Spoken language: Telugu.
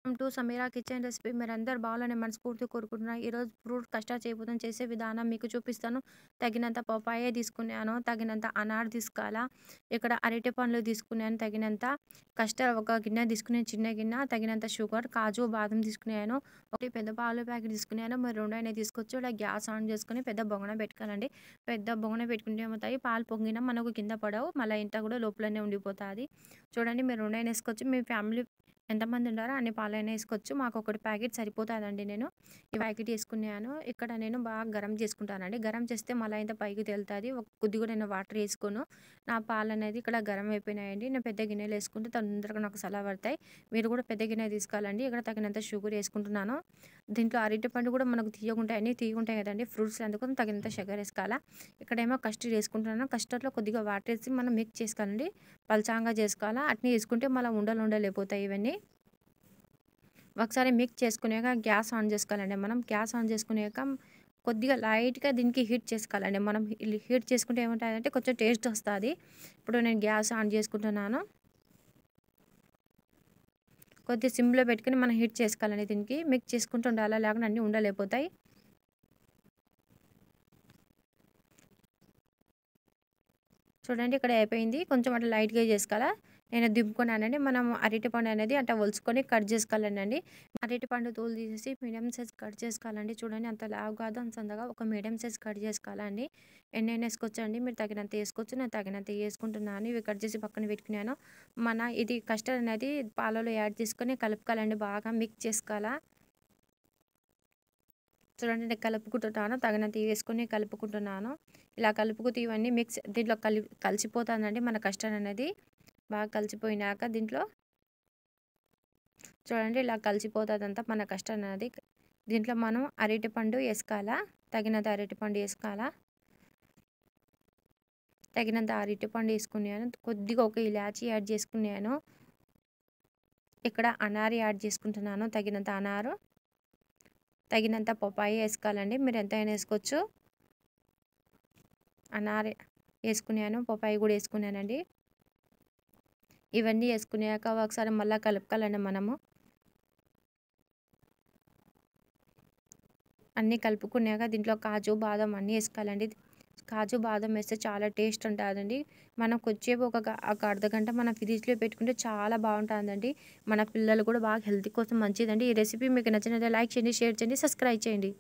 Welcome to Sameera kitchen recipe. మీరందరూ బాగాలని మనస్ఫూర్తిగా కోరుకుంటున్నా. ఈరోజు ఫ్రూట్ కస్టర్డ్ చేయబోతున్నాను. చేసే విధానం మీకు చూపిస్తాను. తగినంత పపాయ తీసుకున్నాను, తగినంత అనార్ తీసుకోవాలా. ఇక్కడ అరటి పండ్లు తీసుకున్నాను, తగినంత కస్టర్డ్ ఒక గిన్నె తీసుకున్నాను, చిన్న గిన్నె, తగినంత షుగర్, కాజు బాదం తీసుకున్నాను. ఒకటి పెద్ద పాలు ప్యాకెట్ తీసుకున్నాను, మరి రెండైనా తీసుకోవచ్చు. ఇలా గ్యాస్ ఆన్ చేసుకుని పెద్ద బొగన పెట్టుకోవాలండి. పెద్ద బొగన పెట్టుకుంటే ఏమవుతాయి, పాలు పొంగినా మనకు కింద పడవు, మళ్ళీ ఇంత కూడా లోపలనే ఉండిపోతుంది. చూడండి, మీరు రెండైనా వేసుకోవచ్చు. మీ ఫ్యామిలీ ఎంతమంది ఉన్నారో అన్ని పాలైనా వేసుకోవచ్చు. మాకు ఒకటి ప్యాకెట్ సరిపోతుందండి. నేను ఈ ప్యాకెట్ వేసుకున్నాను. ఇక్కడ నేను బాగా గరం చేసుకుంటానండి. గరం చేస్తే మళ్ళీ ఇంత పైకి తేలుతుంది. ఒక కొద్దిగా నేను వాటర్ వేసుకోను. నా పాలు అనేది ఇక్కడ గరం అయిపోయినాయండి. నేను పెద్ద గిన్నెలు వేసుకుంటే తొందరగా నాకు సలా పడతాయి. మీరు కూడా పెద్ద గిన్నె తీసుకోవాలండి. ఇక్కడ తగినంత షుగర్ వేసుకుంటున్నాను. దీంట్లో అరటి పండు కూడా మనకు తీయగుంటాయని తీయగుంటాయి కదండి ఫ్రూట్స్, అందుకని తగినంత షుగర్ వేసుకోవాలా. ఇక్కడేమో కస్టర్డ్ వేసుకుంటున్నాను. కస్టర్డ్లో కొద్దిగా వాటర్ వేసి మనం మిక్స్ చేసుకోవాలండి. పలచాంగా చేసుకోవాలా. అట్నే వేసుకుంటే మళ్ళీ ఉండలు ఉండలేకపోతాయి ఇవన్నీ. ఒకసారి మిక్స్ చేసుకున్నాక గ్యాస్ ఆన్ చేసుకోవాలండి. మనం గ్యాస్ ఆన్ చేసుకున్నాక కొద్దిగా లైట్గా దీనికి హీట్ చేసుకోవాలండి. మనం హీట్ చేసుకుంటే ఏముంటుందంటే కొంచెం టేస్ట్ వస్తుంది. ఇప్పుడు నేను గ్యాస్ ఆన్ చేసుకుంటున్నాను. కొద్దిగా సిమ్లో పెట్టుకుని మనం హీట్ చేసుకోవాలండి. దీనికి మిక్స్ చేసుకుంటూ ఉండాలి, లేకుండా అన్నీ ఉండలేకపోతాయి. చూడండి, ఇక్కడ అయిపోయింది. కొంచెం అట్లా లైట్గా చేసుకోవాలా. నేను దింపుకున్నానండి. మనం అరటిపండు అనేది అట్లా ఒలుచుకొని కట్ చేసుకోవాలండి. అరటిపండు తోలు తీసేసి మీడియం సైజ్ కట్ చేసుకోవాలండి. చూడండి, అంత లావు కాదు, అంత సన్నగా ఒక మీడియం సైజ్ కట్ చేసుకోవాలండి. ఎన్నైనా వేసుకోవచ్చండి, మీరు తగినంత వేసుకోవచ్చు. నేను తగినంత వేసుకుంటున్నాను. ఇవి కట్ చేసి పక్కన పెట్టుకున్నాను. ఇది కస్టర్డ్ అనేది పాలలో యాడ్ చేసుకొని కలుపుకోవాలండి. బాగా మిక్స్ చేసుకోవాలా. చూడండి, నేను కలుపుకుంటున్నాను. తగినంత వేసుకొని కలుపుకుంటున్నాను. ఇలా కలుపుకుతూ ఇవన్నీ మిక్స్ దీంట్లో కలిసిపోతుందండి. మన కస్టర్డ్ అనేది బాగా కలిసిపోయినాక దీంట్లో చూడండి, ఇలా కలిసిపోతుందంతా మన కస్టర్డ్ అనేది. దీంట్లో మనం అరటిపండు వేసుకోవాలా. తగినంత అరటిపండు వేసుకోవాలా. తగినంత అరటిపండు వేసుకున్నాను. కొద్దిగా ఒక ఇలాచీ యాడ్ చేసుకున్నాను. ఇక్కడ అనారు యాడ్ చేసుకుంటున్నాను. తగినంత అనారు, తగినంత పపాయ వేసుకోవాలండి. మీరు ఎంతైనా వేసుకోవచ్చు. అనారు వేసుకున్నాను, పపాయ కూడా వేసుకున్నానండి. ఇవన్నీ వేసుకున్నాక ఒకసారి మళ్ళీ కలుపుకోవాలండి. మనము అన్నీ కలుపుకున్నాక దీంట్లో కాజు బాదం అన్నీ వేసుకోవాలండి. కాజు బాదం వేస్తే చాలా టేస్ట్ ఉంటుందండి. మనం కొద్దిసేపు ఒక అర్ధగంట మన ఫ్రిడ్జ్లో పెట్టుకుంటే చాలా బాగుంటుందండి. మన పిల్లలు కూడా బాగా హెల్తీ కోసం మంచిదండి. ఈ రెసిపీ మీకు నచ్చినట్లయితే లైక్ చేయండి, షేర్ చేయండి, సబ్స్క్రైబ్ చేయండి.